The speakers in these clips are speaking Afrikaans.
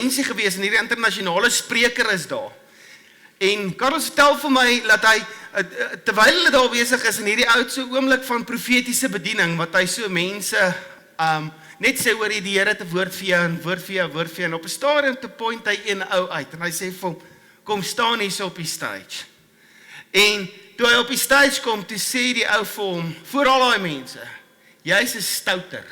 mensie gewees en hierdie internasionale spreker is daar. En Carlos vertel vir my dat hy, terwyl hulle daar besig is in hierdie oudste oomblik van profetiese bediening, wat hy so mense net sê oor die Here te woord vir jou, en woord vir jou, woord vir jou, en op 'n stadium te point hy een ou uit, en hy sê vir hom, kom staan hier so op die stage. En toe hy op die stage kom, toe sê die ou vir hom, voor al die mense, jy's 'n stouter.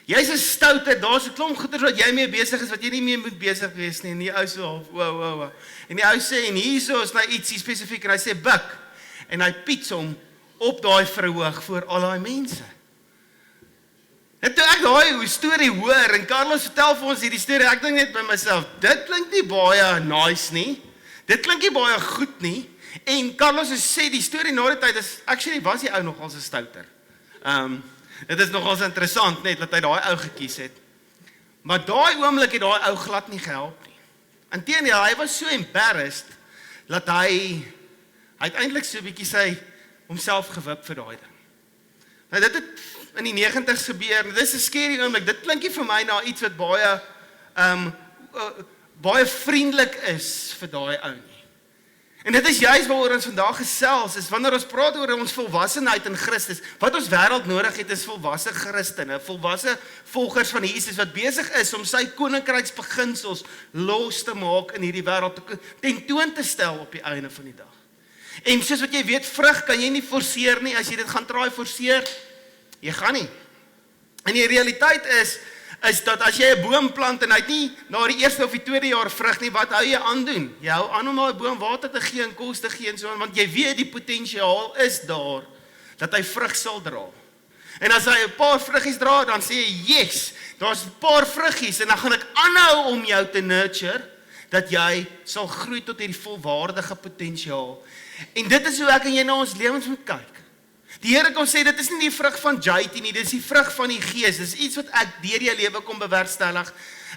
Jy's 'n stouter, daar's 'n klomp goeders wat jy mee besig is, wat jy nie mee moet besig wees nie, en die ou so, wow. En die ou sê, en hierso is nou ietsie spesifiek, en hy sê, buk, en hy piets hom op daai verhoog voor al die mense. En toe ek daai storie hoor, en Carlos vertel vir ons hierdie storie, ek dink net by myself, dit klink nie baie nice nie, dit klink nie baie goed nie, en Carlos sê die storie na die tyd is, actually was die ou nogal 'n stouter. Dit is nogal interessant net, dat hy daai ou gekies het. Maar daai oomblik het daai ou glad nie gehelp nie. Inteendeel, hy was so embarrassed, dat hy uiteindelik so 'n bietjie sy homself gewip vir daai ding. Nou dit het in die 90's gebeur, dit is 'n scary oomblik, dit klink nie vir my na iets wat baie vriendelik is vir daai ou nie. En dit is juist waaroor ons vandag gesels, is wanneer ons praat oor ons volwassenheid in Christus, wat ons wêreld nodig het is volwasse Christene, volwasse volgers van Jesus, wat besig is om sy koninkryksbeginsels los te maak in hierdie wêreld, tentoon te stel op die einde van die dag. En soos wat jy weet, vrug kan jy nie forceer nie, as jy dit gaan try forceer, jy gaan nie. En die realiteit is dat as jy 'n boom plant en hy het nie na die eerste of die tweede jaar vrug nie, wat hou jy aan doen? Jy hou aan om daai boom water te gee en kos te gee en so aan, want jy weet die potensiaal is daar, dat hy vrug sal dra. En as hy 'n paar vruggies dra, dan sê jy, yes, daar's 'n paar vruggies, en dan gaan ek aanhou om jou te nurture, dat jy sal groei tot hierdie volwaardige potensiaal. En dit is hoe ek en jy na ons lewens moet kyk. Die Here kom sê, dit is nie die vrug van JT nie, dit is die vrug van die Gees, dit is iets wat ek deur jou lewe kom bewerkstellig.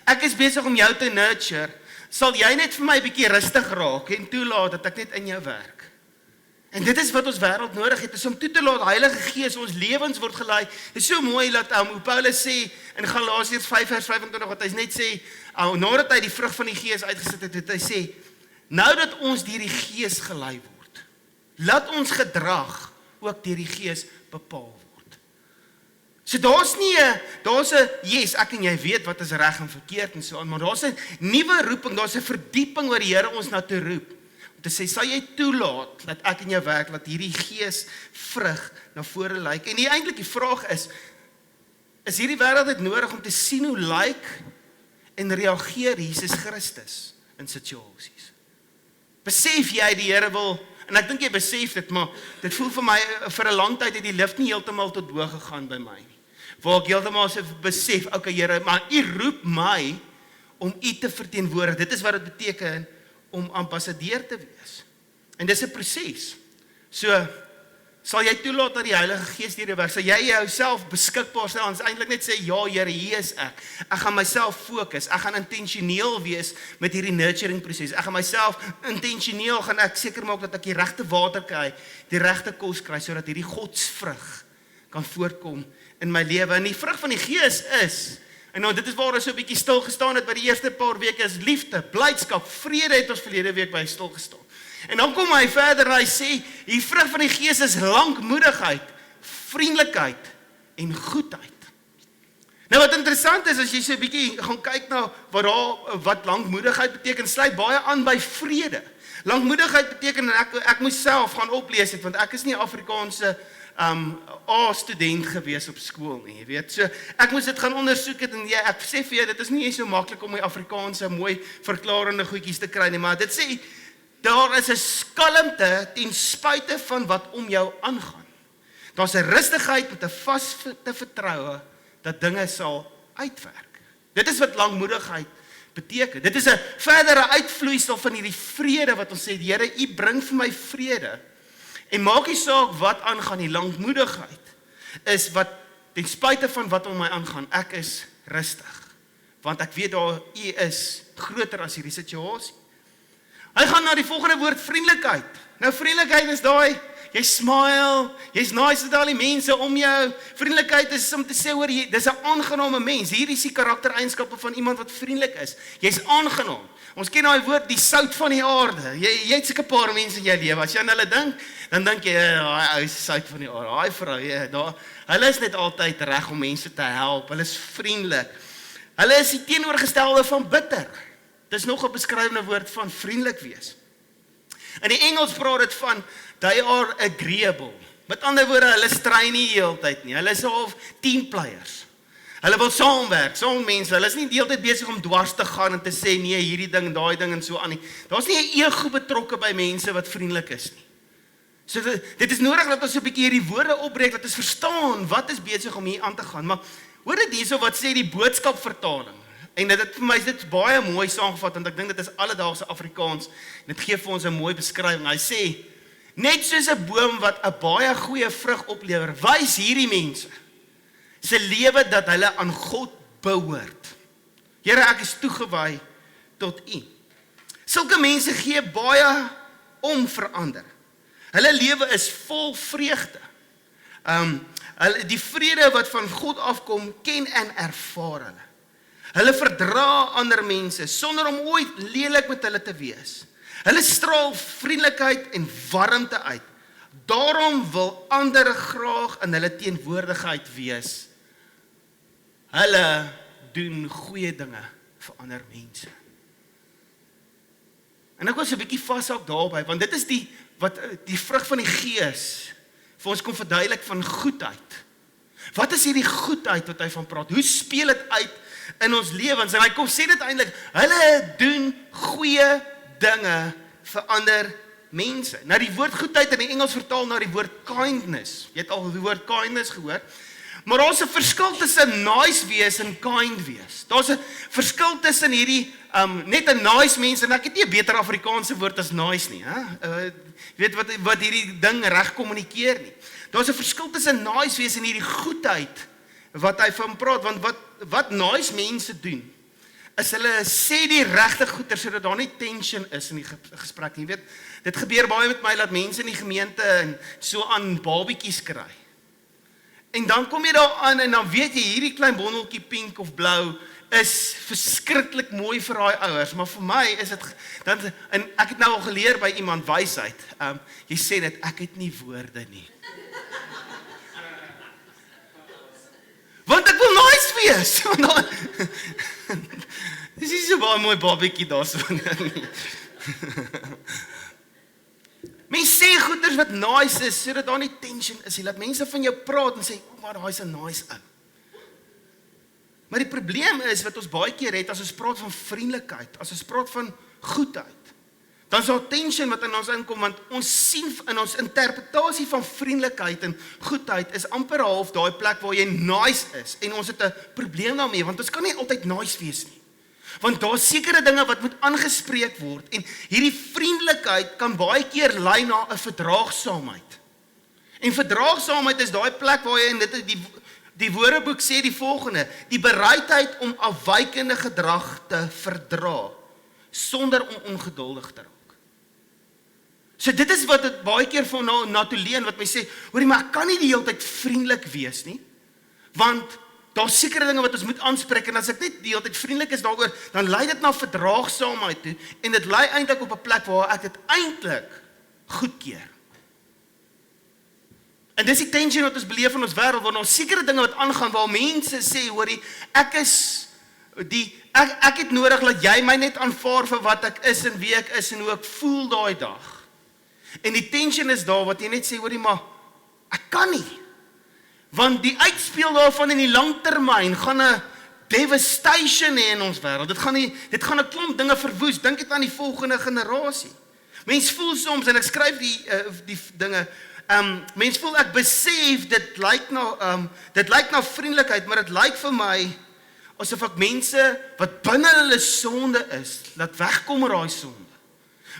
Ek is besig om jou te nurture, sal jy net vir my 'n bietjie rustig raak, en toelaat dat ek net in jou werk. En dit is wat ons wêreld nodig het, is om toe te laat Heilige Gees, ons lewens word gelei. Dit is so mooi dat hoe Paulus sê, in Galasiërs 5 vers 25, wat hy net sê, nadat hy die vrug van die Gees uitgesit het, het hy sê, nou dat ons deur die Gees gelei word, laat ons gedrag ook deur die Gees bepaal word. So daar's 'n yes, ek en jy weet wat is reg en verkeerd en so aan, maar daar's 'n nuwe roeping, daar's 'n verdieping waar die Here ons na toe roep. Om te sê, sal jy toelaat dat ek in jou werk, dat hierdie Gees vrug na vore lyk? En eintlik die vraag is hierdie wêreld dit nodig om te sien hoe lyk en reageer Jesus Christus in situasies? Besef jy die Here wil, en ek dink jy besef dit, maar dit voel vir my, vir 'n lang tyd het die lift nie heeltemal tot bo gegaan by my nie. Waar ek heeltemal so besef, okay Here, maar U roep my om U te verteenwoordig. Dit is wat dit beteken om ambassadeur te wees. En dis 'n proses. So, sal jy toelaat dat die Heilige Gees deur jou werk? Sal jy jouself beskikbaar stel, en eintlik net sê, ja Here, hier is ek. Ek gaan myself fokus, ek gaan intentioneel wees met hierdie nurturing proses. Ek gaan myself intentioneel, gaan ek seker maak dat ek die regte water kry, die regte kos kry, sodat hierdie godsvrug kan voortkom in my lewe. En die vrug van die Gees is, en nou dit is waar ons so 'n bietjie stil gestaan het by die eerste paar weke, is liefde, blydskap, vrede het ons verlede week by stil gestaan. En dan kom hy verder en hy sê, die vrug van die Gees is lankmoedigheid, vriendelikheid en goedheid. Nou wat interessant is, as jy so 'n bietjie gaan kyk na wat lankmoedigheid beteken, sluit baie aan by vrede. Lankmoedigheid beteken, en ek moes self gaan oplees het, want ek is nie Afrikaanse A-student gewees op skool nie, jy weet. So, ek moes dit gaan ondersoek het, en ek sê vir jou, dit is nie so maklik om die Afrikaanse mooi verklarende goedjies te kry nie, maar dit sê, daar is 'n kalmte ten spyte van wat om jou aangaan. Daar's 'n rustigheid met 'n vaste vertroue dat dinge sal uitwerk. Dit is wat lankmoedigheid beteken. Dit is 'n verdere uitvloeisel van hierdie vrede wat ons sê, die Here, U bring vir my vrede. En maak nie saak wat aangaan, die lankmoedigheid is wat ten spyte van wat om my aangaan, ek is rustig. Want ek weet daar U is groter as hierdie situasie. Hy gaan na die volgende woord, vriendelikheid. Nou vriendelikheid is daai jy smile, jy's nice met al die mense om jou. Vriendelikheid is om te sê hoor, dis 'n aangename mens. Hier is die karaktereienskappe van iemand wat vriendelik is. Jy's aangenaam. Ons ken daai woord, die sout van die aarde. Jy het seker 'n paar mense in jou lewe. As jy aan hulle dink, dan dink jy, daai ou is sout van die aarde. Daai vrou, hulle is net altyd reg om mense te help. Hulle is vriendelik. Hulle is die teenoorgestelde van bitter. Dis nog 'n beskrywende woord van vriendelik wees. In die Engels praat dit van they are agreeable. Met ander woorde, hulle stry nie die hele tyd nie. Hulle is half team players. Hulle wil saamwerk, saam mense. Hulle is nie die hele tyd besig om dwars te gaan en te sê nee, hierdie ding, daai ding en so aan nie. Daar's nie 'n ego betrokke by mense wat vriendelik is nie. So dit is nodig dat ons 'n bietjie hierdie woorde opbreek, dat ons verstaan wat is besig om hier aan te gaan. Maar hoor dit hierso wat sê die boodskapvertaling. En dit vir my is dit baie mooi saamgevat, want ek dink dit is alledaagse Afrikaans, en dit gee vir ons 'n mooi beskrywing. Hy sê, net soos 'n boom wat 'n baie goeie vrug oplewer, wys hierdie mense se lewe dat hulle aan God behoort. Here, ek is toegewy tot U. Sulke mense gee baie om vir ander. Hulle lewe is vol vreugde. Die vrede wat van God afkom, ken en ervaar hulle. Hulle verdra ander mense, sonder om ooit lelik met hulle te wees. Hulle straal vriendelikheid en warmte uit. Daarom wil ander graag in hulle teenwoordigheid wees. Hulle doen goeie dinge vir ander mense. En ek was 'n bietjie vashou daarby, want dit is die vrug van die Gees vir ons kom verduidelik van goedheid. Wat is hierdie goedheid wat hy van praat? Hoe speel dit uit in ons lewens? En hy kom sê dit eintlik, hulle doen goeie dinge vir ander mense. Nou die woord goedheid in die Engels vertaal na die woord kindness. Jy het al die woord kindness gehoor. Maar daar's 'n verskil tussen nice wees en kind wees. Daar's 'n verskil tussen hierdie net 'n nice mens, en ek het nie 'n beter Afrikaanse woord as nice nie, hè? Weet wat hierdie ding reg kommunikeer nie. Daar's 'n verskil tussen nice wees en hierdie goedheid wat hy van praat, want wat nice mense doen, is hulle sê die regte goeie sodat daar nie tension is in die gesprek nie. Jy weet, dit gebeur baie met my dat mense in die gemeente en so aan babietjies kry. En dan kom jy daar aan en dan weet jy hierdie klein bondeltjie pink of blou is verskriklik mooi vir daai ouers, maar vir my is dit dan, en ek het nou al geleer by iemand wysheid. Jy sê dit, ek het nie woorde nie. Want ek wil nice wees. Dis nie so baie mooi babietjie daar so nie. Mense sê goeders wat nice is, sodat daar nie tension is. Jy laat mense van jou praat en sê, maar daai is 'n nice ou. Maar die probleem is, wat ons baie keer het, as ons praat van vriendelikheid, as ons praat van goedheid, dan is daar tension wat in ons inkom, want ons sien in ons interpretasie van vriendelikheid en goedheid is amper half daai plek waar jy nice is, en ons het 'n probleem daarmee, want ons kan nie altyd nice wees nie. Want daar is sekere dinge wat moet aangespreek word, en hierdie vriendelikheid kan baie keer lei na 'n verdraagsaamheid. En verdraagsaamheid is daai plek waar jy, en dit is die Woordeboek sê die volgende, die bereidheid om afwykende gedrag te verdra, sonder om ongeduldig te raak. So dit is wat dit baie keer van na toe leen, wat my sê, hoorie, maar ek kan nie die hele tyd vriendelik wees nie, want daar is sekere dinge wat ons moet aanspreek, en as ek net die hele tyd vriendelik is daaroor, dan lei dit na verdraagsaamheid toe, en dit lei eintlik op 'n plek waar ek dit eintlik goedkeur. En dis die tension wat ons beleef in ons wêreld, waar daar sekere dinge wat aangaan, waar mense sê, hoorie, ek het nodig dat jy my net aanvaar vir wat ek is en wie ek is en hoe ek voel daai dag. En die tension is daar wat jy net sê, hoorie, maar ek kan nie. Want die uitspeel daarvan in die langtermyn gaan 'n devastation hê in ons wêreld. Dit gaan 'n klomp dinge verwoes. Dink dit aan die volgende generasie. Mens voel soms, en ek skryf die dinge, mens voel ek besef dit lyk na vriendelikheid, maar dit lyk vir my asof ek mense wat binne hulle sonde is, laat wegkom met daai sonde.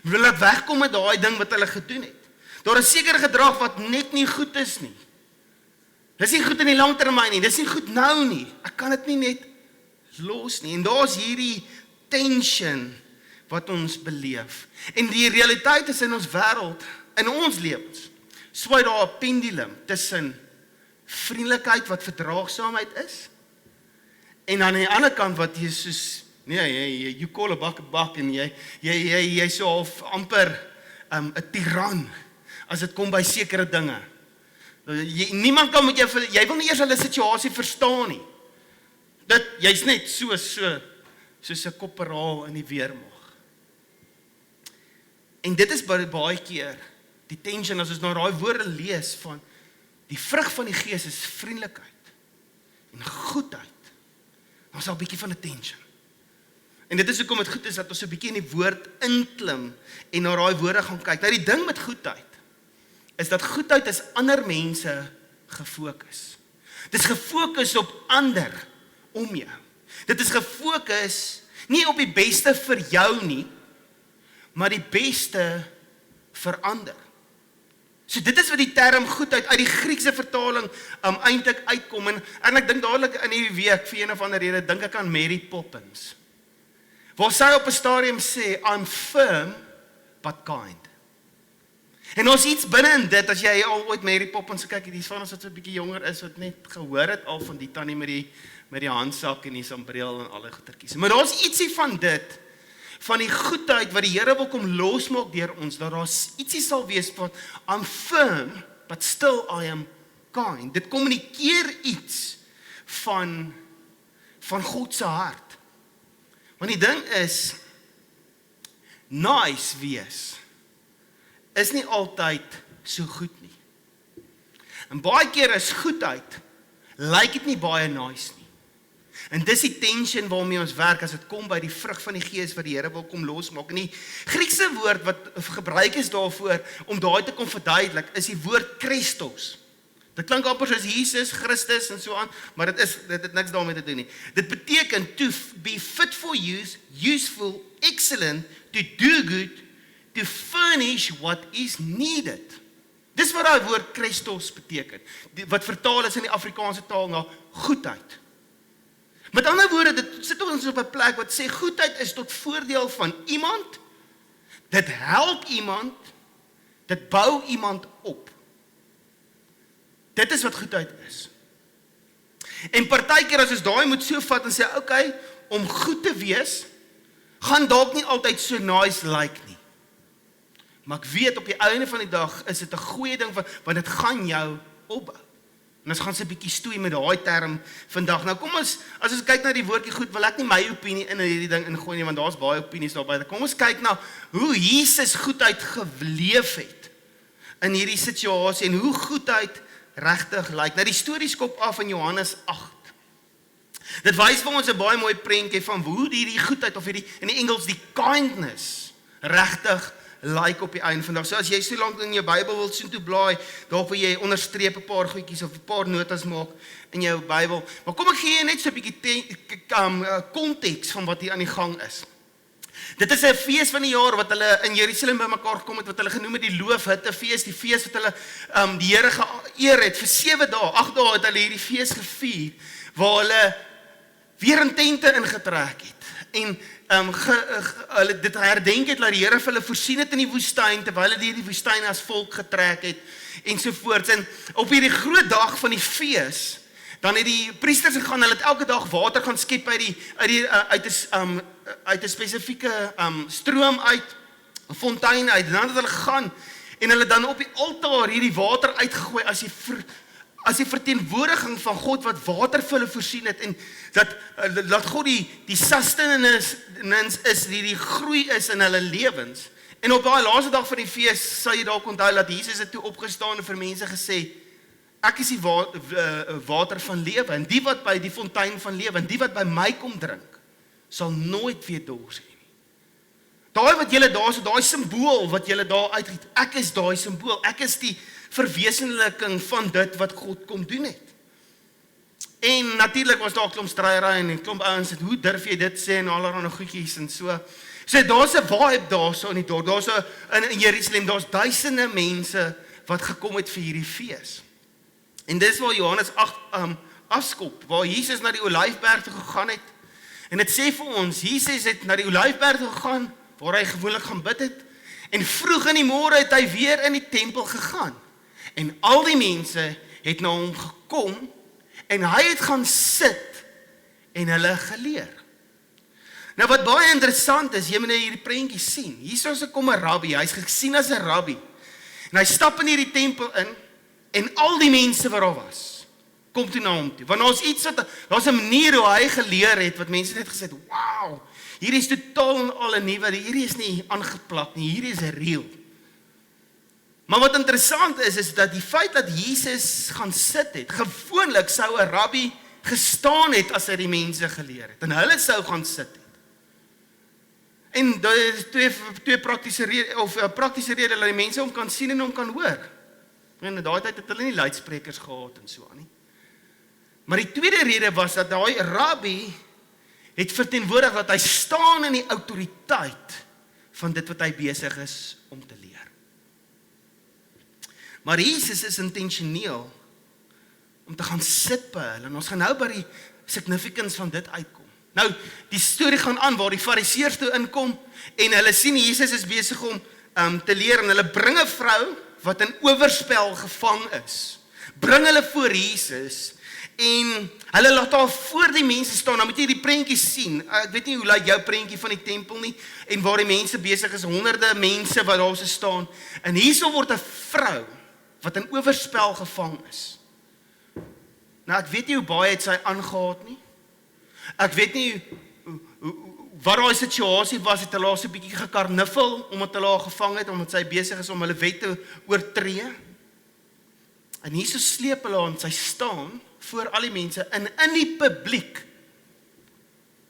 Laat wegkom met daai ding wat hulle gedoen het. Daar is sekere gedrag wat net nie goed is nie. Dis nie goed in die langtermyn nie, dis nie goed nou nie. Ek kan dit nie net los nie. En daar's hierdie tension wat ons beleef. En die realiteit is in ons wêreld, in ons lewens, swaai daar 'n pendulum tussen vriendelikheid wat verdraagsaamheid is, en aan die ander kant wat jy soos, nee, you call a buck a buck, en jy so half amper 'n tiran, as dit kom by sekere dinge. Niemand kan met jou, jy wil nie eers hulle situasie verstaan nie. Jy's net soos 'n korporaal in die weermag. En dit is baie keer die tension, as ons nou daai woorde lees van die vrug van die Gees is vriendelikheid en goedheid. Dan is daar 'n bietjie van 'n tension. En dit is hoekom dit goed is dat ons 'n bietjie in die woord inklim en na daai woorde gaan kyk. Nou die ding met goedheid is dat goedheid is ander mense gefokus. Dit is gefokus op ander om jou. Dit is gefokus nie op die beste vir jou nie, maar die beste vir ander. So dit is wat die term goedheid uit die Griekse vertaling eintlik uitkom, en ek dink dadelik in die week, vir een of ander rede, dink ek aan Mary Poppins, waar sy op 'n stadium sê, I'm firm but kind. En ons iets binne in dit, as jy al ooit Mary Poppins kyk, die van ons wat so 'n bietjie jonger is, wat net gehoor het al van die tannie met die handsak en die sambreel en alle goetertjies. Maar daar's ietsie van dit, van die goedheid wat die Here wil kom losmaak deur ons, dat daar ietsie sal wees van, I'm firm, but still I am kind. Dit kommunikeer iets van God se hart. Want die ding is, nice wees is nie altyd so goed nie. En baie keer is goedheid, lyk dit nie baie nice nie. En dis die tension waarmee ons werk as dit kom by die vrug van die Gees wat die Here wil kom losmaak. En die Griekse woord wat gebruik is daarvoor om daai te kom verduidelik, is die woord Christos. Dit klink amper soos Jesus, Christus en so aan, maar dit het niks daarmee te doen nie. Dit beteken to be fit for use, useful, excellent, to do good, to furnish what is needed. Dis wat daai woord Christos beteken, wat vertaal is in die Afrikaanse taal na goedheid. Met ander woorde, dit sit ons op 'n plek wat sê goedheid is tot voordeel van iemand, dit help iemand, dit bou iemand op. Dit is wat goedheid is. En partykeer as ons daai moet so vat en sê, okay, om goed te wees, gaan dalk nie altyd so nice lyk nie. Maar ek weet op die einde van die dag is dit 'n goeie ding, want dit gaan jou opbou. En ons gaan so 'n bietjie stoei met daai term vandag. Nou kom ons, as ons kyk na die woordjie goed, wil ek nie my opinie in hierdie ding ingooi nie, want daar's baie opinies daarby. Kom ons kyk na hoe Jesus goedheid geleef het in hierdie situasie en hoe goedheid regtig lyk. Nou die storie skop af in Johannes 8. Dit wys vir ons 'n baie mooi prentjie van hoe hierdie goedheid, of hierdie in die Engels die kindness regtig lyk op die einde van dag. So as jy so lank in jou Bybel wil soontoe blaai, daar wil jy onderstreep 'n paar goedjies of 'n paar notas maak in jou Bybel. Maar kom ek gee jy net so 'n bietjie konteks van wat hier aan die gang is. Dit is 'n fees van die jaar wat hulle in Jerusalem bymekaar gekom het, wat hulle genoem het die Loofhuttefees, die fees wat hulle die Here geëer het vir 7 dae, 8 dae het hulle hierdie fees gevier, waar hulle weer in tente ingetrek het. En hulle dit herdenk het dat die Here vir hulle voorsien het in die woestyn, terwyl hulle die woestyn as volk getrek het, ensovoorts. En op hierdie groot dag van die fees, dan het die priesters gegaan, hulle het elke dag water gaan skep uit 'n spesifieke stroom uit, 'n fontein uit, en dan het hulle gegaan, en hulle dan op die altaar hierdie water uitgegooi as die verteenwoordiging van God wat water vir hulle voorsien het, en dat God die sustenance is, die groei is in hulle lewens. En op daai laaste dag van die fees, sal jy dalk onthou dat Jesus het toe opgestaan en vir mense gesê, ek is die water van lewe, en die wat by die fontein van lewe, en die wat by my kom drink, sal nooit weer dors hê nie. Daai wat julle daar so, daai simbool wat julle daar uitgiet, ek is daai simbool, ek is die verwesenliking van dit wat God kom doen het. En natuurlik was daar 'n klomp stryery en 'n klomp ouens het, hoe durf jy dit sê, en allerlei goedjies en so. So daar's 'n vibe daarso in die dorp, daar's in Jerusalem, daar's duisende mense wat gekom het vir hierdie fees. En dis waar Johannes 8 afskop, waar Jesus na die Olyfberg toe gegaan het. En dit sê vir ons, Jesus het na die Olyfberg toe gegaan, waar hy gewoonlik gaan bid het, en vroeg in die môre het hy weer in die tempel gegaan. En al die mense het na hom gekom en hy het gaan sit en hulle geleer. Nou wat baie interessant is, jy moet nou hierdie prentjie sien. Hier kom 'n rabbi, hy's gesien as 'n rabbi. En hy stap in hierdie tempel in en al die mense wat daar was, kom toe na hom toe. Want daar's 'n manier hoe hy geleer het wat mense net gesê het, "Wow, hierdie is totaal en al 'n nuwe, hierdie is nie aangeplak nie, hierdie is real." Maar wat interessant is dat die feit dat Jesus gaan sit het, gewoonlik sou 'n rabbi gestaan het as hy die mense geleer het, en hulle sou gaan sit het. En daar is twee praktiese rede dat die mense hom kan sien en hom kan hoor. En in daai tyd het hulle nie luidsprekers gehad en so aan nie. Maar die tweede rede was dat daai rabbi het verteenwoordig dat hy staan in die autoriteit van dit wat hy besig is om te leer. Maar Jesus is intentioneel om te gaan sit by hulle, en ons gaan nou by die significance van dit uitkom. Nou, die storie gaan aan waar die fariseërs toe inkom, en hulle sien Jesus is besig om te leer, en hulle bring 'n vrou wat in oorspel gevang is. Bring hulle voor Jesus, en hulle laat haar voor die mense staan. Nou moet jy die prentjie sien. Ek weet nie hoe lyk jou prentjie van die tempel nie, en waar die mense besig is, honderde mense wat daar so staan, en hierso word 'n vrou wat in oorspel gevang is. Nou, ek weet nie hoe baie het sy aangehaat nie. Ek weet nie wat daai situasie was, het hulle haar so 'n bietjie gekarniffel, omdat hulle haar gevang het, omdat sy besig is om hulle wet te oortree. En hierso sleep hulle haar, en sy staan voor al die mense, en in die publiek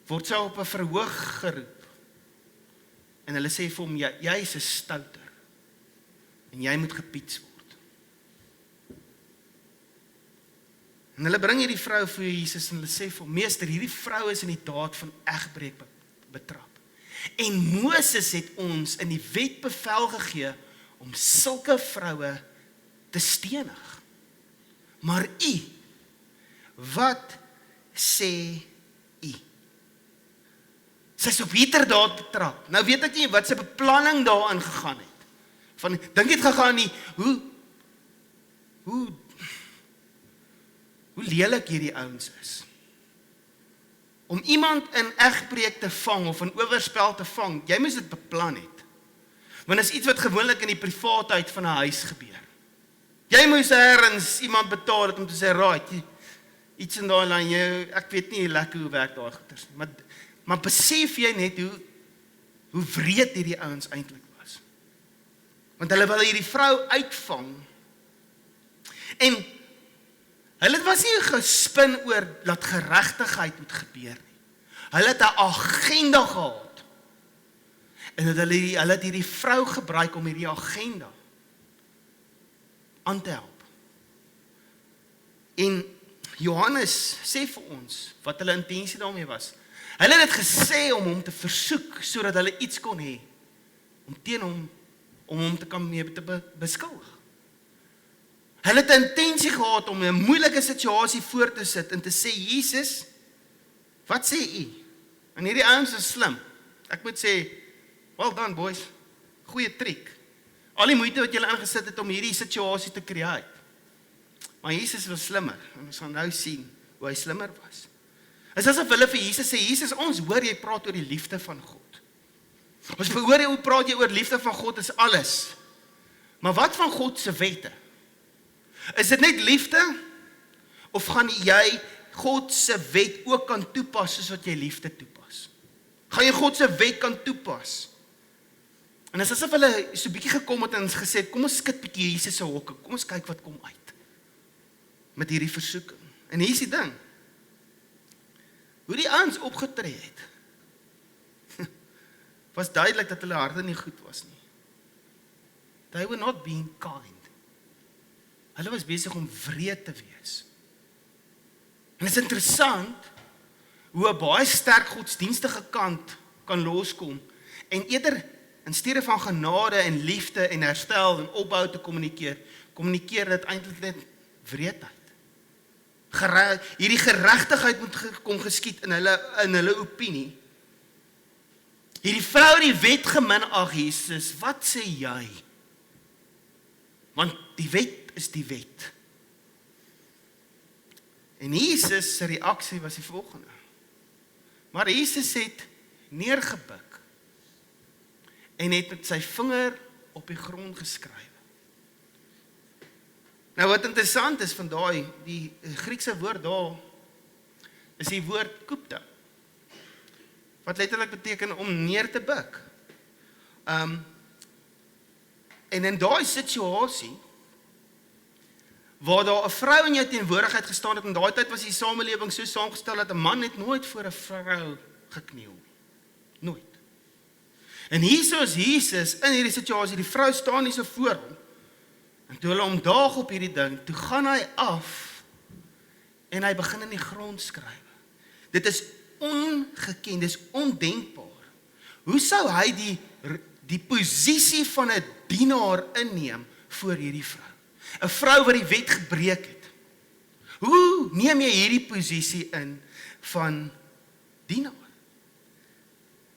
word sy op 'n verhoog geroep. En hulle sê vir hom, jy is 'n stouter, en jy moet gepiets word. En hulle bring hierdie vrou voor Jesus, en hulle sê vir hom, meester, hierdie vrou is in die daad van egbreek betrap. En Moses het ons in die wet bevel gegee om sulke vroue te stenig. Maar u, wat sê u? Sy is op heterdaad betrap. Nou weet ek nie wat sy beplanning daarin gegaan het. Dink het gegaan nie, hoe lelik hierdie ouens is. Om iemand in egbreek te vang, of in oorspel te vang, jy moes dit beplan het. Want is iets wat gewoonlik in die privaatheid van 'n huis gebeur. Jy moes ergens iemand betaal het om te sê, right, iets in daai lyn, ek weet nie lekker hoe werk daai goeters nie, maar besef jy net hoe wreed hierdie ouens eintlik was. Want hulle wil hierdie vrou uitvang, en hulle was nie gespin oor dat geregtigheid moet gebeur nie. Hulle het 'n agenda gehad. En hulle het hierdie vrou gebruik om hierdie agenda aan te help. En Johannes sê vir ons wat hulle intensie daarmee was. Hulle het dit gesê om hom te versoek, sodat hulle iets kon hê, om teen hom, om hom te kan mee te beskuldig. Hulle het 'n intensie gehad om 'n moeilike situasie voor te sit en te sê, Jesus, wat sê u? En hierdie ouens is slim. Ek moet sê, well done boys, goeie triek. Al die moeite wat julle ingesit het om hierdie situasie te create. Maar Jesus was slimmer, en ons gaan nou sien hoe hy slimmer was. Is asof hulle vir Jesus sê, Jesus, ons hoor jy praat oor die liefde van God. Ons hoor jy praat jy oor liefde van God is alles. Maar wat van God se wette? Is dit net liefde, of gaan jy God se wet ook kan toepas soos wat jy liefde toepas? Gaan jy God se wet kan toepas? En is asof hulle so 'n bietjie gekom het en ons gesê, kom ons skit bietjie Jesus se hokke, kom ons kyk wat kom uit met hierdie versoeking. En hier is die ding, hoe die ouens opgetree het, was duidelik dat hulle harte nie goed was nie. They were not being kind. Hulle was besig om wreed te wees. En dit is interessant hoe 'n baie sterk godsdienstige kant kan loskom en eerder in steede van genade en liefde en herstel en opbou te kommunikeer dit eintlik net wreedheid. Hierdie geregtigheid moet kom geskied in hulle opinie. Hierdie vrou die wet geminag, Jesus, wat sê jy? Want die wet is die wet. En Jesus se reaksie was die volgende. Maar Jesus het neergebuk en het met sy vinger op die grond geskryf. Nou wat interessant is van die Griekse woord daar, is die woord kupta, wat letterlik beteken om neer te buk. En in daai situasie, waar daar 'n vrou in jou teenwoordigheid gestaan het, in daai tyd was die samelewing so saamgestel dat 'n man het nooit voor 'n vrou gekniel. Nooit. En hierso is Jesus in hierdie situasie, die vrou staan hier so voor hom, en toe hulle hom daag op hierdie ding, toe gaan hy af, en hy begin in die grond skryf. Dit is ongeken, dit is ondenkbaar. Hoe sou hy die posisie van 'n dienaar inneem voor hierdie vrou? 'n Vrou wat die wet gebreek het. Hoe neem jy hierdie posisie in van dienaar?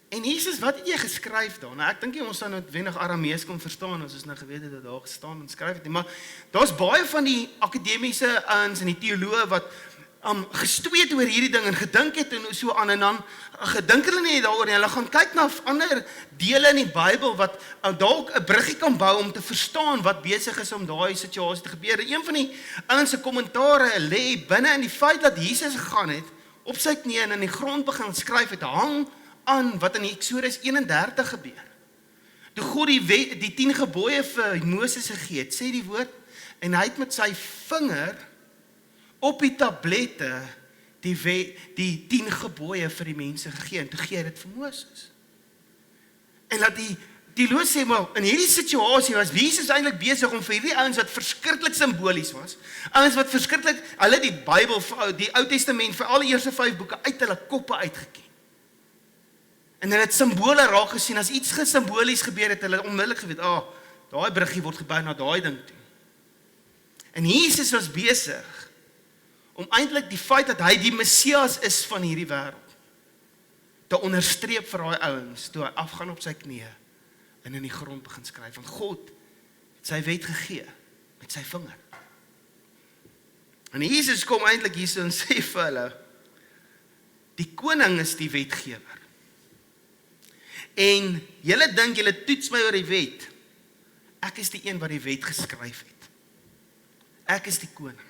En Jesus, wat het jy geskryf daar? Nou, ek dink nie ons sou noodwendig Aramees kon verstaan as ons nou geweet het dat daar gestaan en skryf het nie, maar daar's baie van die akademiese ouens en die teoloë wat gestoeid oor hierdie ding en gedink het en so aan, en dan gedink hulle nie daaroor nie. Hulle gaan kyk na ander dele in die Bybel wat dalk 'n bruggie kan bou om te verstaan wat besig is om daai situasie te gebeur. Een van die ouens se kommentare lê binne in die feit dat Jesus gegaan het op sy knieë en in die grond begin skryf het, hang aan wat in Eksodus 31 gebeur. Toe God die 10 gebooie vir Moses gegee het, sê die woord, en hy het met sy vinger op die tablette die 10 gebooie vir die mense gegee, en toe gee hy dit vir Moses. En laat die loos sê, maar in hierdie situasie was Jesus eintlik besig om vir hierdie ouens wat verskriklik simbolies was, ouens wat verskriklik, hulle die Bybel, die Ou Testament, vir al die eerste 5 boeke uit hulle koppe uitgeken. En hulle het simbole raak gesien, as iets gesimbolies gebeur het, hulle onmiddellik geweet, daai bruggie word gebou na daai ding toe. En Jesus was besig om eintlik die feit dat hy die Messias is van hierdie wêreld te onderstreep vir daai ouens, toe hy afgaan op sy knieë en in die grond begin skryf, want God het sy wet gegee met sy vinger. En Jesus kom eintlik hierso en sê vir hulle, die koning is die wetgewer. En julle dink julle toets my oor die wet. Ek is die een wat die wet geskryf het. Ek is die koning.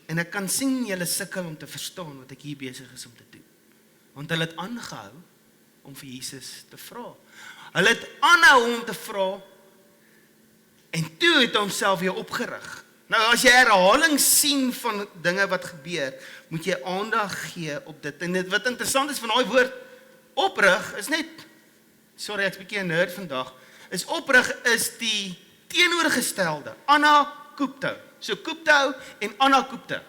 En ek kan sien julle sukkel om te verstaan wat ek hier besig is om te doen. Want hulle het aangehou om vir Jesus te vra. Hulle het aanhou om te vra, en toe het homself weer opgerig. Nou as jy herhaling sien van dinge wat gebeur, moet jy aandag gee op dit. En dit wat interessant is van daai woord oprig, is net, sorry ek's 'n bietjie 'n nerd vandag, is oprig is die teenoorgestelde, anakupto. So kupto en anakupto.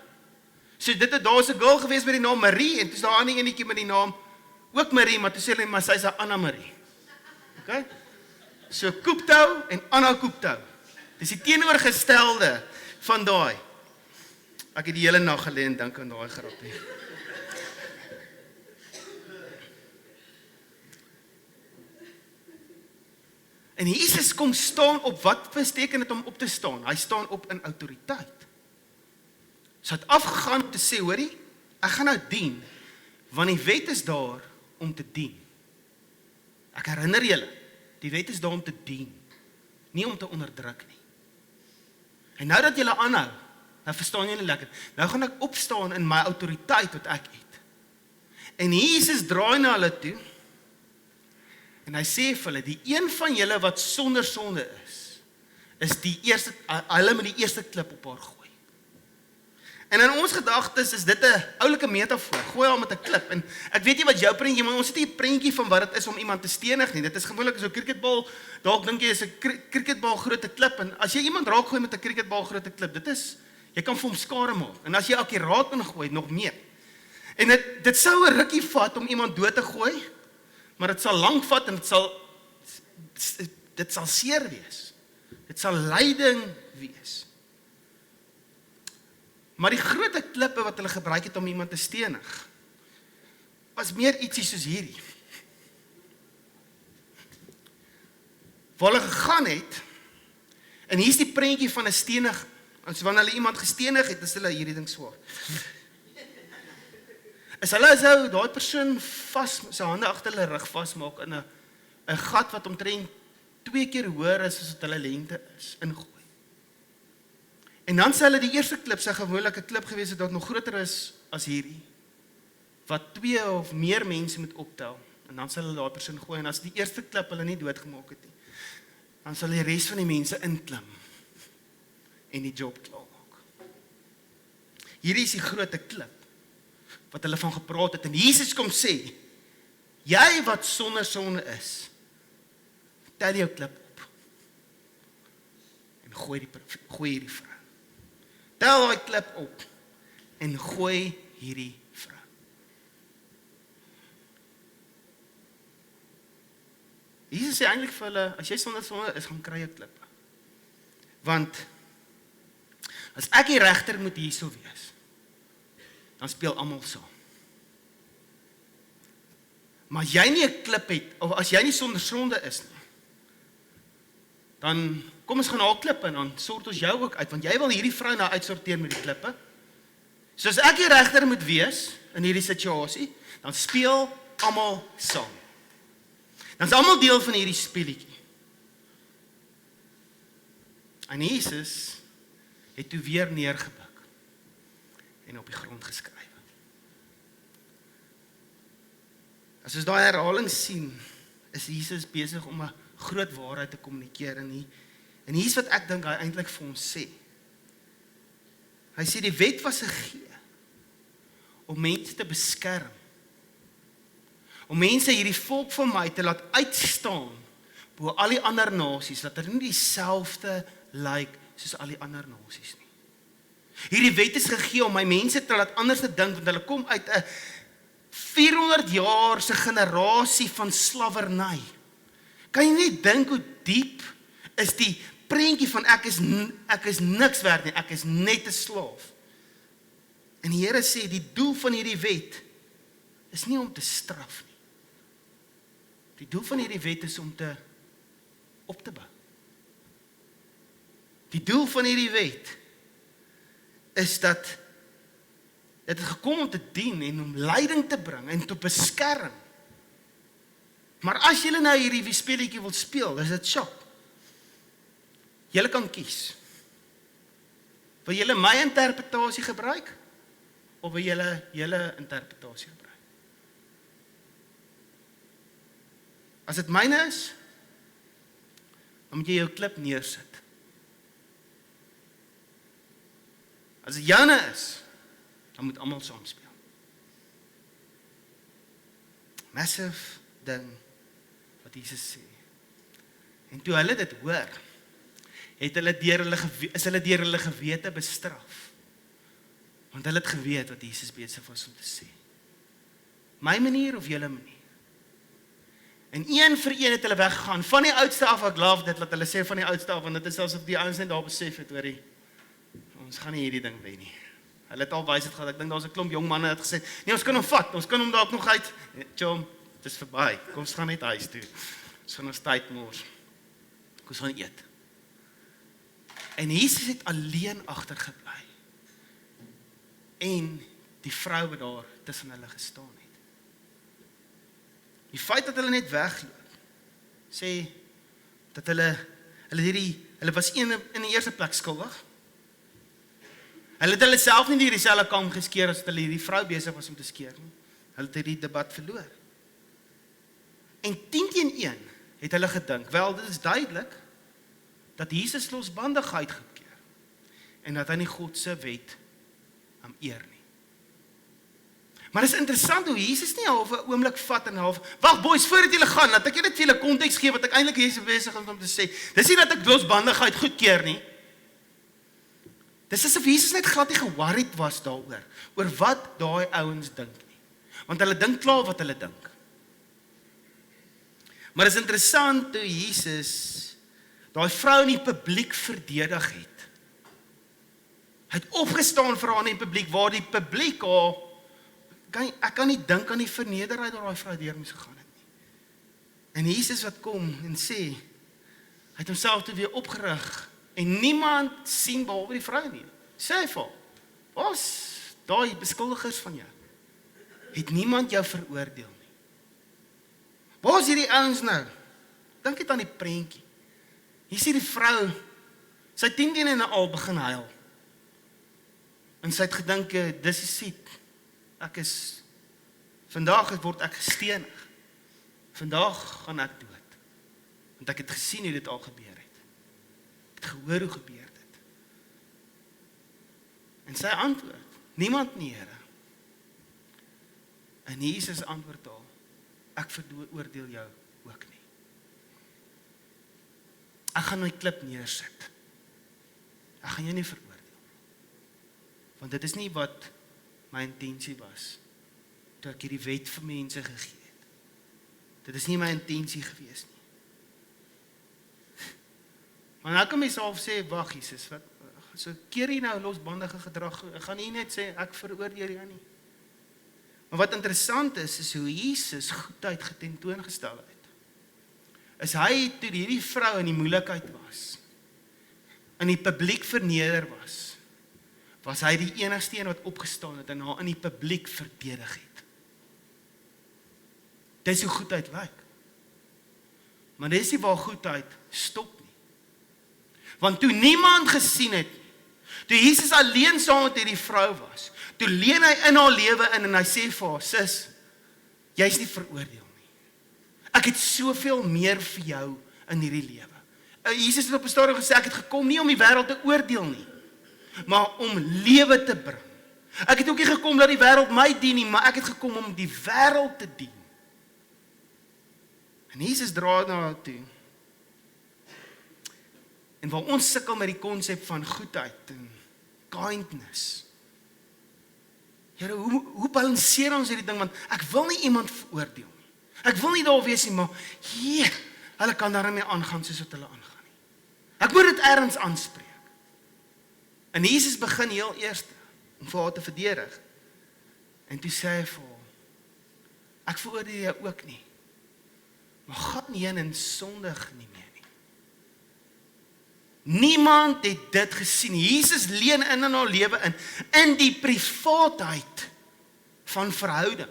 So daar's 'n girl gewees met die naam Marie, en toe's daar 'n ander enetjie met die naam ook Marie, maar toe sê hulle maar sy's 'n Anna Marie. Okay? So kupto en anakupto. Dis die teenoorgestelde van daai. Ek het die hele nag gelê en dink aan daai grappie. En Jesus kom staan op, wat beteken dit om op te staan? Hy staan op in autoriteit. So het afgegaan om te sê, hoorie, ek gaan nou dien, want die wet is daar om te dien. Ek herinner julle, die wet is daar om te dien, nie om te onderdruk nie. En nou dat julle aanhou, nou verstaan julle lekker, nou gaan ek opstaan in my autoriteit wat ek het. En Jesus draai na hulle toe, en hy sê vir hulle, die een van julle wat sonder sonde is die eerste, hulle met die eerste klip op haar gooi. En in ons gedagtes is dit 'n oulike metafoor, gooi haar met 'n klip. En ek weet nie wat jou prentjie, maar ons het nie 'n prentjie van wat dit is om iemand te stenig nie. Dit is gewoonlik so 'n cricketbal, dalk dink jy is 'n cricketbal groot klip, en as jy iemand raak gooi met 'n cricketbal groot klip, jy kan vir hom skade maak. En as jy akkuraat kan gooi, nog meer. En dit sou 'n rukkie vat om iemand dood te gooi, maar dit sal lank vat en dit sal seer wees. Dit sal lyding wees. Maar die groot klippe wat hulle gebruik het om iemand te stenig, was meer ietsie soos hierdie. Waar hulle gegaan het, En hier is die prentjie van 'n stenig, as wanneer hulle iemand gestenig het, is hulle hierdie ding swaar. Is hulle sou daai persoon sy hande agter hulle rug vasmaak in 'n gat wat omtrent 2 keer hoër is as wat hulle lengte is, ingooi. En dan sê hulle die eerste klip, sy gewoonlik 'n klip gewees het wat nog groter is as hierdie, wat 2 of meer mense moet optel, en dan sal hulle daai persoon gooi, en as die eerste klip hulle nie doodgemaak het nie, dan sal die res van die mense inklim, en die job klaar maak. Hierdie is die groot klip, wat hulle van gepraat het, en Jesus kom sê, jy wat sonder sonde is, tel jou klip op, en gooi hierdie vrou. Tel daai klip op, en gooi hierdie vrou. Jesus sê eintlik vir hulle, as jy sonder sonde is, gaan kry jy klippe. Want, as ek die regter moet hierso wees, dan speel almal saam. Maar as jy nie 'n klip het, of as jy nie sonder sonde is nie, dan kom ons gaan haal klippe en dan sort ons jou ook uit, want jy wil hierdie vrou nou uitsorteer met die klippe. So as ek die regter moet wees in hierdie situasie, dan speel almal saam. Dan is almal deel van hierdie speletjie. En Jesus het toe weer neergebuk en op die grond geskryf. As ons daai herhaling sien, is Jesus besig om 'n groot waarheid te kommunikeer en hier is wat ek dink hy eintlik vir ons sê. Hy sê die wet was gegee om mense te beskerm. Om mense hierdie volk van my te laat uitstaan bo al die ander nasies, dat hulle nie dieselfde lyk soos al die ander nasies nie. Hierdie wet is gegee om my mense te laat anders te dink, want hulle kom uit 'n 400 jaar se generasie van slawerny. Kan jy nie dink hoe diep is die prentjie van ek is niks werd nie, ek is net 'n slaaf. En die Here sê die doel van hierdie wet is nie om te straf nie. Die doel van hierdie wet is om op te bou. Die doel van hierdie wet is dat dit het gekom om te dien en om leiding te bring en te beskerm. Maar as julle nou hierdie speletjie wil speel, is dit shop. Julle kan kies. Wil julle my interpretasie gebruik of wil julle interpretasie gebruik? As dit myne is, dan moet jy jou klip neersit. As dit joune is, dan moet almal saam speel. Massive ding wat Jesus sê. En toe hulle dit hoor, is hulle deur hulle gewete bestraf. Want hulle het geweet wat Jesus besig was om te sê. My manier of julle manier. En een vir een het hulle weggegaan. Van die oudste af, ek love dit, wat hulle sê van die oudste af, want dit is asof die ouens net daar besef het, hoorie, ons gaan nie hierdie ding wen nie. Hulle het al wysheid gehad, ek dink daar's 'n klomp jong manne het gesê, nee, ons kan hom vat, ons kan hom dalk nog uit, Chom, dit is verby, kom ons gaan net huis toe, ons gaan ons tyd mors, kom ons gaan eet. En Jesus het alleen agtergebly, en die vrou wat daar tussen hulle gestaan het. Die feit dat hulle net wegloop, sê, dat hulle was in die eerste plek skuldig, hulle het hulle self nie die dieselfde kam geskeer as hulle die vrou besig was om te skeer nie. Hulle het die debat verloor. En 10-1 het hulle gedink, wel dit is duidelik, dat Jesus losbandigheid gekeer, en dat hy nie God se wet eer nie. Maar dit is interessant hoe Jesus nie half 'n oomblik vat en half, wag boys, voordat julle gaan, laat ek julle net vir julle konteks gee, wat ek eintlik hier besig is om te sê, dis nie dat ek losbandigheid goedkeur nie, dis asof Jesus net glad nie geworried was daaroor, oor wat daai ouens dink nie, want hulle dink klaar wat hulle dink. Maar dit is interessant hoe Jesus daai vrou in die publiek verdedig het. Hy het opgestaan vir haar in die publiek, waar die publiek ek kan nie dink aan die vernederheid waar daai vrou deur moes gegaan het nie. En Jesus wat kom en sê, hy het homself toe weer opgerig En niemand sien behalwe die vrou nie. Sê vir haar, was daai beskuldigers van jou? Het niemand jou veroordeel nie? Waar is hierdie ouens nou? Dink net aan die prentjie. Hier sien die vrou, sy het 10 en al begin huil. En sy het gedink, dis is siek. Vandag word ek gestenig. Vandag gaan ek dood. Want ek het gesien hoe dit al gebeur het. Ek het gehoor hoe gebeur dit. En sy antwoord, niemand nie, Here. En Jesus antwoord haar, ek veroordeel jou ook nie. Ek gaan my klip neersit. Ek gaan jou nie veroordeel. Want dit is nie wat my intensie was, toe ek hierdie wet vir mense gegee het. Dit is nie my intensie gewees nie. Maar nou kan my self sê, wag Jesus, wat, so keer jy nou losbandige gedrag, gaan jy net sê, ek veroordeel jou nie. Maar wat interessant is hoe Jesus goedheid getentoongestel het. Is hy, toe hierdie vrou in die moeilikheid was, in die publiek verneder was hy die enigste een wat opgestaan het en haar in die publiek verdedig het. Dis hoe goedheid lyk. Maar dis nie waar goedheid stop nie. Want toe niemand gesien het, toe Jesus alleen saam met hierdie vrou was, toe leen hy in haar lewe in en hy sê vir haar, sis, jy is nie veroordeel nie. Ek het soveel meer vir jou in hierdie lewe. Jesus het op 'n stadium gesê, ek het gekom nie om die wêreld te oordeel nie, maar om lewe te bring. Ek het ook nie gekom dat die wêreld my dien nie, maar ek het gekom om die wêreld te dien. En Jesus dra na haar toe. En waar ons sukkel met die konsep van goedheid en kindness. Here, hoe balanseer ons hierdie ding? Want ek wil nie iemand veroordeel nie. Ek wil nie daar wees nie, maar hulle kan daarmee aangaan soos wat hulle aangaan nie. Ek moet dit ergens aanspreek. En Jesus begin heel eers om vir haar te verdedig. En toe sê hy vir haar, ek veroordeel jou ook nie. Maar gaan heen en sondig nie meer nie. Niemand het dit gesien. Jesus leen in haar lewe in die privaatheid van verhouding.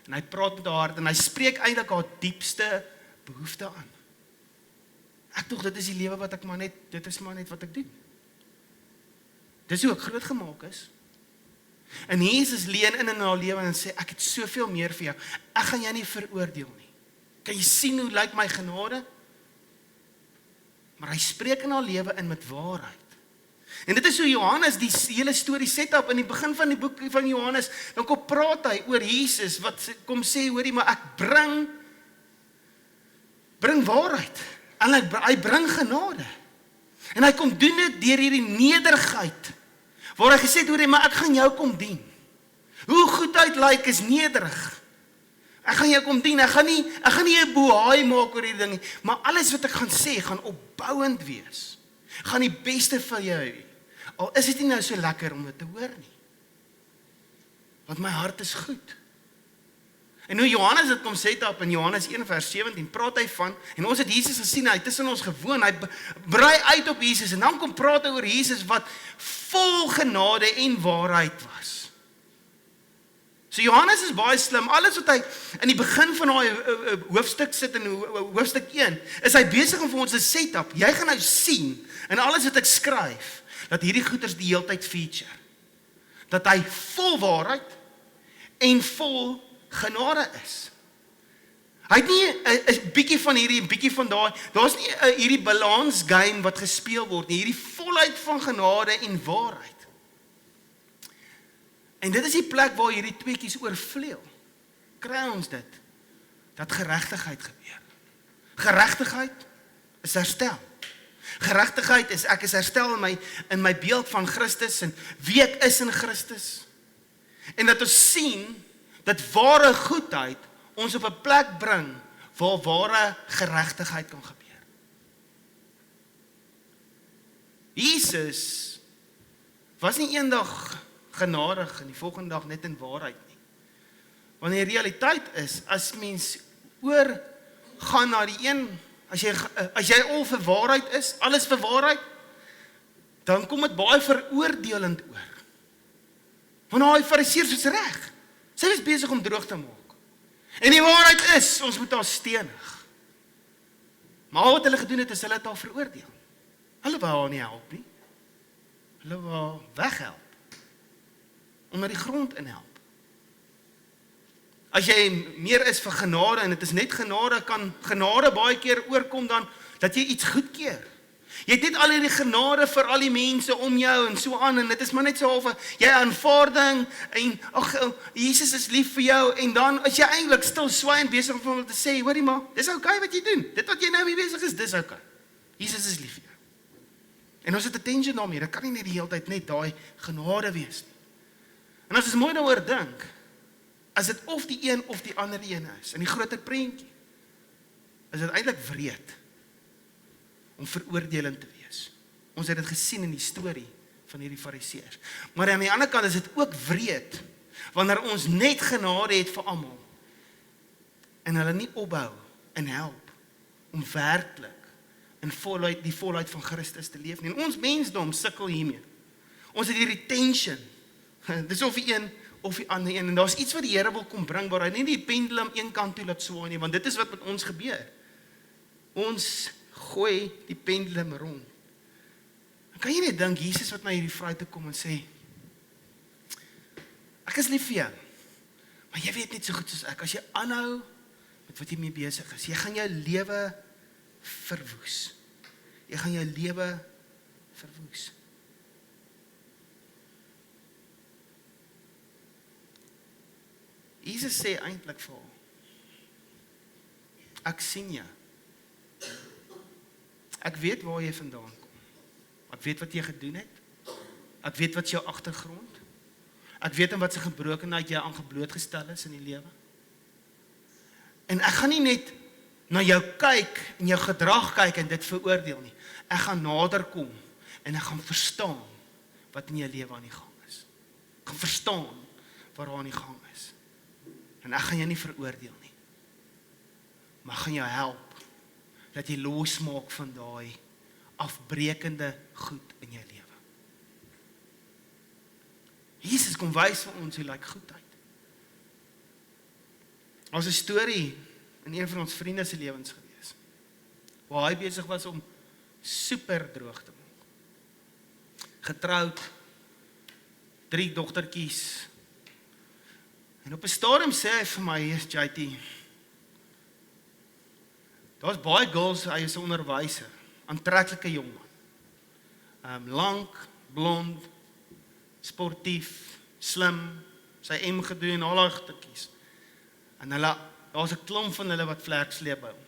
En hy praat met haar en hy spreek eintlik haar diepste behoefte aan. Ek dink dit is die lewe wat ek maar net, dit is maar net wat ek doen. Dis hoe ek groot gemaak is. En Jesus leen in haar lewe en sê, ek het soveel meer vir jou. Ek gaan jou nie veroordeel nie. Kan jy sien hoe lyk my genade? Maar hy spreek in haar lewe in met waarheid. En dit is hoe Johannes die hele storie set up in die begin van die boek van Johannes, dan kom praat hy oor Jesus, wat kom sê, hoorie, maar ek bring waarheid, en hy bring genade. En hy kom doen dit deur hierdie nederigheid, waar hy gesê het, hoorie, maar ek gaan jou kom dien. Hoe goedheid lyk is nederig. Ek gaan jou kom dien, ek gaan nie 'n bohaai maak oor hierdie ding nie, maar alles wat ek gaan sê, gaan opbouend wees. Gaan die beste vir jou hê. Al is dit nie nou so lekker om dit te hoor nie. Want my hart is goed. En hoe Johannes dit kom sê op in Johannes 1 vers 17, praat hy van, en ons het Jesus gesien, hy tussen ons gewoon, hy brei uit op Jesus, en dan kom praat hy oor Jesus wat vol genade en waarheid was. So Johannes is baie slim, alles wat hy in die begin van daai hoofstuk sit in hoofstuk 1, is hy besig om vir ons 'n setup. Jy gaan nou sien, in alles wat ek skryf, dat hierdie goeders die heeltyd feature. Dat hy vol waarheid en vol genade is. Hy het nie 'n bietjie van hierdie, 'n bietjie van daai, daar's nie hierdie balance game wat gespeel word nie, hierdie volheid van genade en waarheid. En dit is die plek waar hierdie tweeetjies oorvleuel. Kry ons dit, dat geregtigheid gebeur. Geregtigheid is herstel. Geregtigheid is, ek is herstel in my beeld van Christus en wie ek is in Christus. En dat ons sien, dat ware goedheid ons op 'n plek bring, waar ware geregtigheid kan gebeur. Jesus was nie eendag genadig en die volgende dag net in waarheid nie. Want die realiteit is, as mens oorgaan na die een, as jy al vir waarheid is, alles vir waarheid, dan kom dit baie veroordelend oor. Want daai Fariseërs is reg. Sy was besig om droog te maak. En die waarheid is, ons moet haar stenig. Maar wat hulle gedoen het, is hulle het haar veroordeel. Hulle wou haar nie help nie. Hulle wou haar weghelp. Onder die grond inhelp. As jy meer is vir genade, en dit is net genade, kan genade baie keer oorkom dan, dat jy iets goedkeer. Jy het net al hierdie genade vir al die mense om jou, en so aan, en dit is maar net so half, jy aanvaarding, en, Jesus is lief vir jou, en dan, as jy eintlik stil swaai en besig om te sê, hoorie maar, dis okay wat jy doen, dit wat jy nou mee besig is, dis okay. Jesus is lief vir jou. En ons het attention daarmee, dit kan nie net die hele tyd net daai genade wees nie. En as ons mooi daaroor dink, as dit of die een of die ander een is, in die groter prentjie, is dit eintlik wreed, om veroordelend te wees. Ons het dit gesien in die storie van hierdie Fariseërs. Maar aan die ander kant is dit ook wreed, wanneer ons net genade het vir almal, en hulle nie opbou en help, om werklik in die volheid van Christus te leef nie. En ons mensdom sukkel hiermee. Ons het hierdie tension, dis of die een of die ander een, en daar is iets wat die Here wil kom bring, waar hy nie die pendulum een kant toe laat swaai nie, want dit is wat met ons gebeur. Ons gooi die pendulum rond. Dan kan jy net dink, Jesus wat na hierdie vrou toe kom en sê, ek is lief vir jou, maar jy weet net so goed soos ek, as jy aanhou met wat jy mee besig is, jy gaan jou lewe verwoes. Jy gaan jou lewe verwoes. Jesus sê eintlik vir haar, ek sien jou. Ek weet waar jy vandaan kom. Ek weet wat jy gedoen het. Ek weet wat jou agtergrond. Ek weet in wat se gebrokenheid jy aangeblootgestel is in die lewe. En ek gaan nie net na jou kyk en jou gedrag kyk en dit veroordeel nie. Ek gaan nader kom en ek gaan verstaan wat in jou lewe aan die gang is. Ek gaan verstaan wat daar aan die gang is. En ek gaan jou nie veroordeel nie. Maar ek gaan jou help dat jy losmaak van daai afbrekende goed in jou lewe. Jesus kom wys vir ons hoe lyk goedheid. Ons 'n storie in een van ons vriende se lewens gewees, waar hy besig was om super droog te maak. Getroud, 3 dogtertjies. En op 'n stadium sê hy vir my, hier is JT, daar's baie girls, hy is 'n onderwyser, aantreklike jongen. Lank, blond, sportief, slim, sy M gedoen, al haar goedjies. En daar's 'n klomp van hulle wat vlerksleep by hom.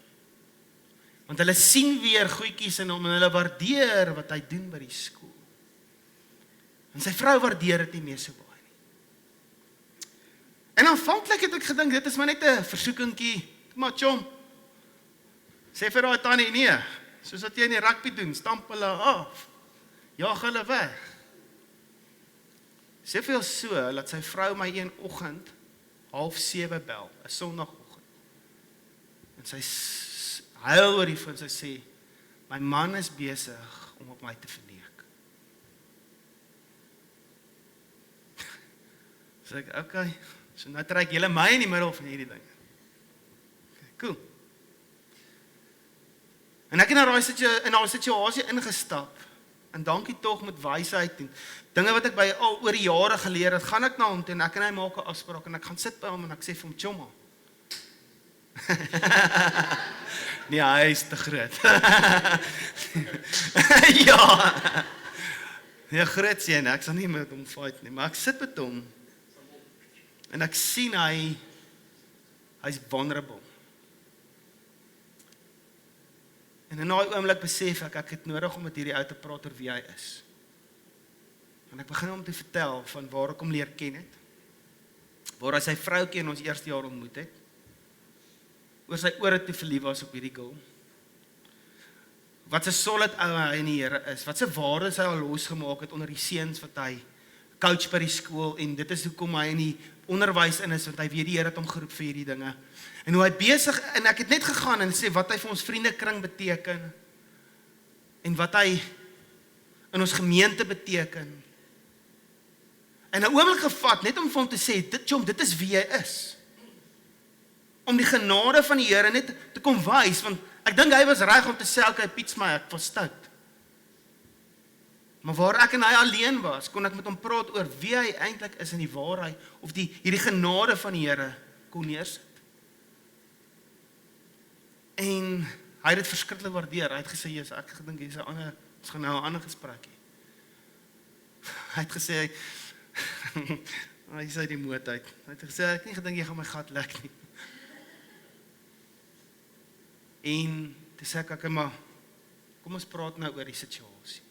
Want hulle sien weer goedjies in hom en hulle waardeer wat hy doen by die skool. En sy vrou waardeer dit nie meer so baie nie. En aanvanklik het ek gedink, dit is maar net 'n versoekingkie, maar chom, sê vir daai tannie, nee, soos wat jy in die rugby doen, stamp hulle af, jaag hulle weg. Soveel so, dat sy vrou my een oggend, 6:30 bel, 'n Sondagoggend. En sy huil oor die foon, sy sê, my man is besig om op my te verneek. So ek, okay, so nou trek julle my in die middel van hierdie ding. Okay, cool. En ek het in daai situasie ingestap, en dankie tog met wysheid en dinge wat ek by al oor die jare geleer het, gaan ek na hom toe en ek en hy maak 'n afspraak en ek gaan sit by hom en ek sê vir hom, chomma. Nee, hy is te groot. Ja. Nee, groot sien, ek sal nie met hom fight nie, maar ek sit met hom en ek sien hy's vulnerable. En in daai oomblik besef ek het nodig om met hierdie ou te praat oor wie hy is. En ek begin hom te vertel van waar ek hom leer ken het, waar hy sy vroukie in ons eerste jaar ontmoet het, oor sy ore te verlief was op hierdie girl, wat 'n solid ou hy in die Here is, wat se waardes hy al losgemaak het onder die seuns wat hy coach by die skool, en dit is hoekom hy in die onderwys in is, want hy weet die Here het hom geroep vir hierdie dinge. En hoe hy besig, en ek het net gegaan en sê wat hy vir ons vriendekring beteken, en wat hy in ons gemeente beteken. En 'n oomblik gevat, net om vir hom te sê, dit is wie hy is. Om die genade van die Here net te kom wys, want ek dink hy was reg om te sê, okay, Piet, maar ek was stout. Maar waar ek en hy alleen was, kon ek met hom praat oor wie hy eintlik is in die waarheid, of hierdie genade van die Here kon neersit. En hy het dit verskriklik waardeer. Hy het gesê, "Jesus, ek gedink ons gaan nou 'n ander gesprek hê." Hy het gesê, hy is uit die moed uit. Hy het gesê, "Ek het nie gedink jy gaan my gat lek nie." En toe sê ek, "Okay, maar kom ons praat nou oor die situasie."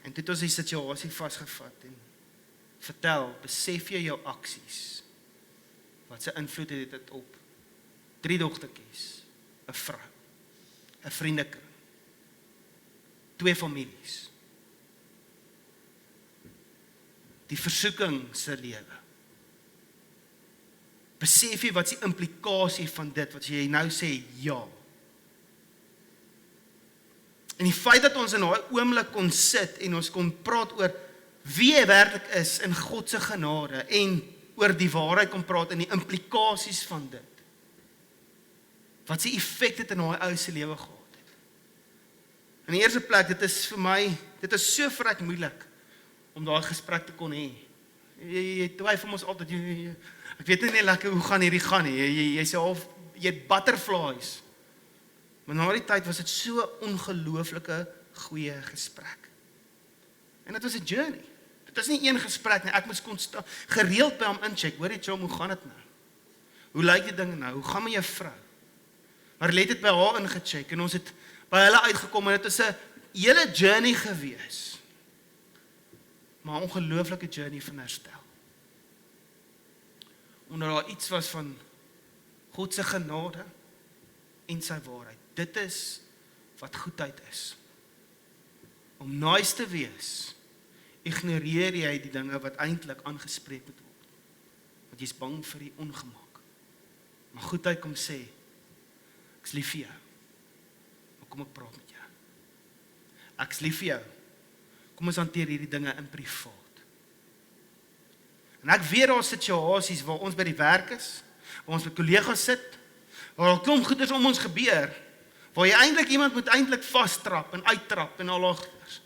En toe het ons die situasie vasgevat en vertel, besef jy jou aksies, wat se invloed het dit op 3 dogtertjies, 'n vrou, 'n vriendekring, 2 families, die versoeking se lewe. Besef jy wat is die implikasie van dit, wat jy nou sê, ja. En die feit dat ons in daai oomblik kon sit en ons kon praat oor wie hy werklik is in God se genade en oor die waarheid kon praat en die implikasies van dit. Wat se effek dit in daai ou se lewe gehad het. In die eerste plek, dit is vir my, dit is so vrek moeilik om daai gesprek te kon hê. Jy twyfel ons altyd, ek weet nie lekker hoe gaan hierdie gaan nie. Jy sê half, jy het butterflies. Maar na die tyd was dit so ongelooflike goeie gesprek. En dit was 'n journey. Dit is nie een gesprek nie. Ek moes konstant gereeld by hom incheck. Hoor jy, Chom, hoe gaan dit nou? Hoe lyk die dinge nou? Hoe gaan met jou vrou? Maar let het by haar ingecheck en ons het by hulle uitgekom en dit is 'n hele journey gewees. Maar 'n ongelooflike journey van herstel. Omdat daar iets was van God se genade en sy waarheid. Dit is wat goedheid is. Om nice te wees, ignoreer jy die dinge wat eintlik aangespreek moet word. Want jy's bang vir die ongemak. Maar goedheid kom sê, ek's lief vir jou. Maar kom ek praat met jou. Ek's lief vir jou. Kom ons hanteer hierdie dinge in privaat. En ek weet daar situasies waar ons by die werk is, waar ons met kollegas sit, waar daar klomp goeders om ons gebeur, waar jy eintlik iemand moet eintlik vastrap en uittrap en al agters.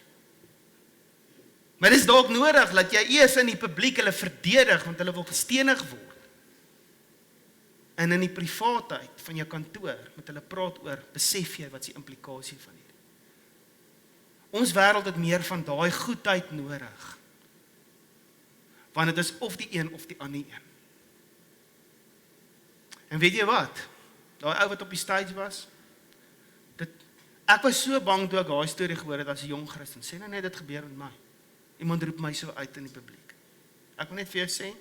Maar dit is dalk nodig dat jy eers in die publiek hulle verdedig, want hulle wil gestenig word. En in die privaatheid van jou kantoor met hulle praat oor, besef jy wat is die implikasie van hierdie. Ons wêreld het meer van daai goedheid nodig. Want dit is of die een of die ander een. En weet jy wat? Daai ou wat op die stage was, ek was so bang toe ek daai storie gehoor het as 'n jong Christen. Sê nou net dit gebeur met my. Iemand roep my so uit in die publiek. Ek wil net vir jou sê,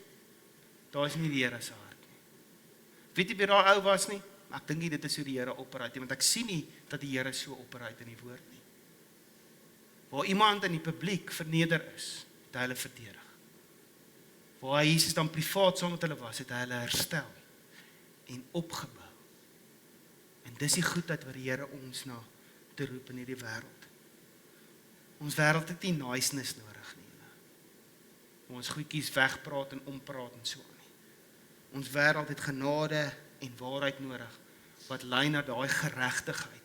daar is nie die Here se hart nie. Weet jy wie daai ou was nie? Maar ek dink nie dit is hoe die Here operate, want ek sien nie dat die Here so operate in die woord nie. Waar iemand in die publiek verneder is, het hy hulle verdedig. Waar Jesus dan privaat saam met hulle was, het hy hulle herstel en opgebou. En dis die goedheid wat die Here ons na te roep in hierdie wêreld. Ons wêreld het nie niceness nodig nie. Ons goedjies wegpraat en ompraat en so aan nie. Ons wêreld het genade en waarheid nodig wat lei na daai geregtigheid.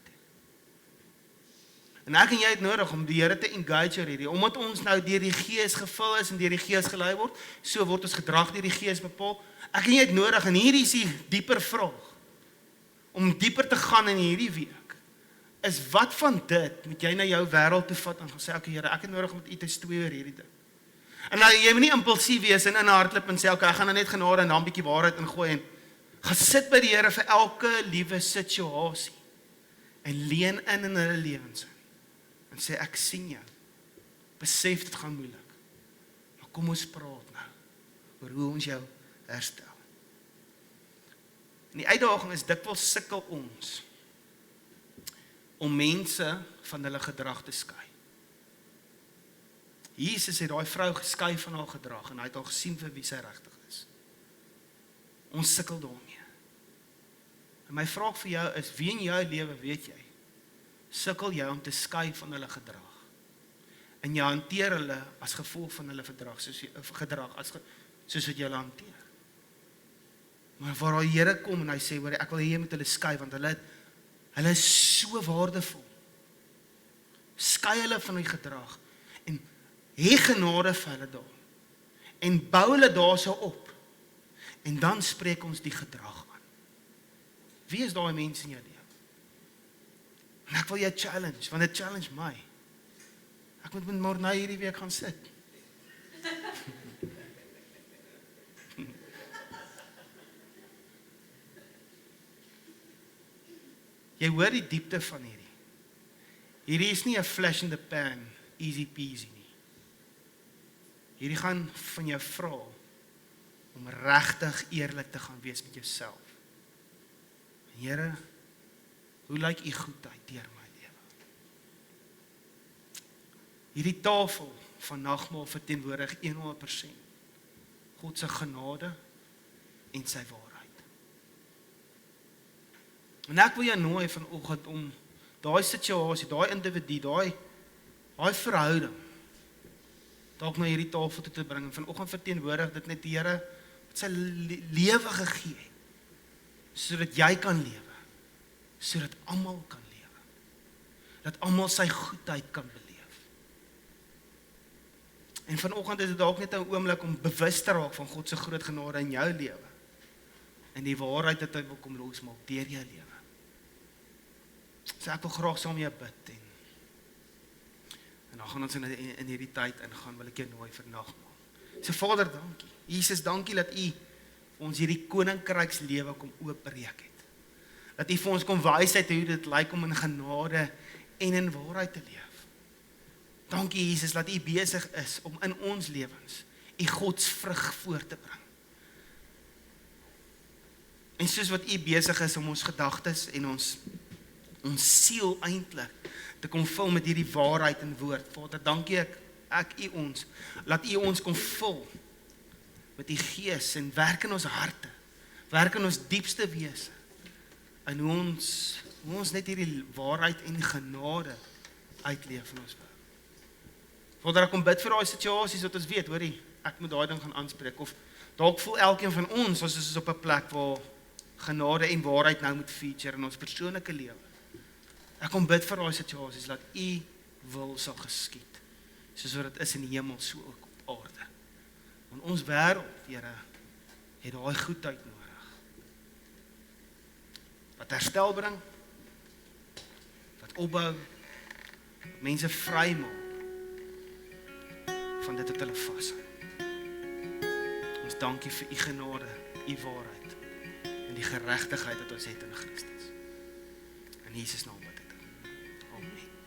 En ek en jy het nodig om die Here te engage oor hierdie, omdat ons nou deur die Gees gevul is en deur die Gees gelei word, so word ons gedrag deur die Gees bepaal. Ek en jy het nodig, en hierdie is die dieper vraag, om dieper te gaan in hierdie week, is wat van dit moet jy na jou wêreld toe vat en gaan sê, okay Here, ek het nodig om met U te stoei oor hierdie ding. En nou, jy moet nie impulsief wees en inhardloop en sê, okay, ek gaan nou net genade en dan 'n bietjie waarheid ingooi en gaan sit by die Here vir elke liewe situasie en leen in hulle lewens en sê, ek sien jou. Besef dit gaan moeilik. Maar kom ons praat nou oor hoe ons jou herstel. En die uitdaging is dikwels sukkel ons om mense van hulle gedrag te skei. Jesus het daai vrou geskei van haar gedrag en hy het al gesien vir wie sy regtig is. Ons sukkel daarmee. En my vraag vir jou is, wie in jou lewe weet jy, sukkel jy om te skei van hulle gedrag? En jy hanteer hulle as gevolg van hulle gedrag, soos wat jy hulle hanteer. Maar waar die Here kom en hy sê, hoor, ek wil hê jy moet hulle skei, want hulle is so waardevol. Skei hulle van die gedrag, en hê genade vir hulle daar, en bou hulle daar so op, en dan spreek ons die gedrag aan. Wie is daai mense in jou lewe? En ek wil jou challenge, want dit challenge my. Ek moet met Mornay hierdie week gaan sit. Jy hoor die diepte van hierdie. Hierdie is nie 'n flash in the pan, easy peasy nie. Hierdie gaan van jou vra om regtig eerlik te gaan wees met jouself. Here, hoe lyk u goedheid deur my lewe? Hierdie tafel van nagmaal verteenwoordig 100% God se genade en sy waarheid. En ek wil jou nooi vanoggend om daai situasie, daai individu, daai verhouding dalk na hierdie tafel toe te bring, en vanoggend verteenwoordig dit net die Here wat sy lewe gegee het, sodat jy kan lewe, sodat almal kan lewe, dat almal sy goedheid kan beleef. En vanoggend is dit dalk net 'n oomblik om bewus te raak van God se groot genade in jou lewe, en die waarheid dat hy wil kom losmaak deur jou lewe. So ek wil graag saam met jou bid, en dan gaan ons in hierdie tyd ingaan, wil ek jou nooi vir nagmaal. So Vader, dankie. Jesus, dankie dat u ons hierdie koninkrykslewe kom oopbreek het. Dat u vir ons kom wys het hoe dit lyk om in genade en in waarheid te leef. Dankie Jesus, dat u besig is om in ons lewens u godsvrug voor te bring. En soos wat u besig is om ons gedagtes en ons siel eintlik te kom vul met hierdie waarheid en woord. Vader, dankie ek u ons, laat u ons kom vul met die Gees en werk in ons harte, werk in ons diepste wese, en hoe ons net hierdie waarheid en genade uitleef in ons wêreld. Vader, ek kom bid vir daai situasies wat ons weet, hoorie, ek moet daai ding gaan aanspreek, of dalk voel elkeen van ons is op 'n plek waar genade en waarheid nou moet feature in ons persoonlike lewe. Ek kom bid vir daai situasies, dat u wil sal geskied, soos wat dit is in die hemel, so ook op aarde. Want ons wêreld, Here, het daai goedheid nodig. Wat herstel bring, wat opbou, wat mense vry maak van dit wat hulle vashou. Ons dankie vir u genade, u waarheid en die geregtigheid wat ons het in Christus. In Jesus naam bid ek. Amen.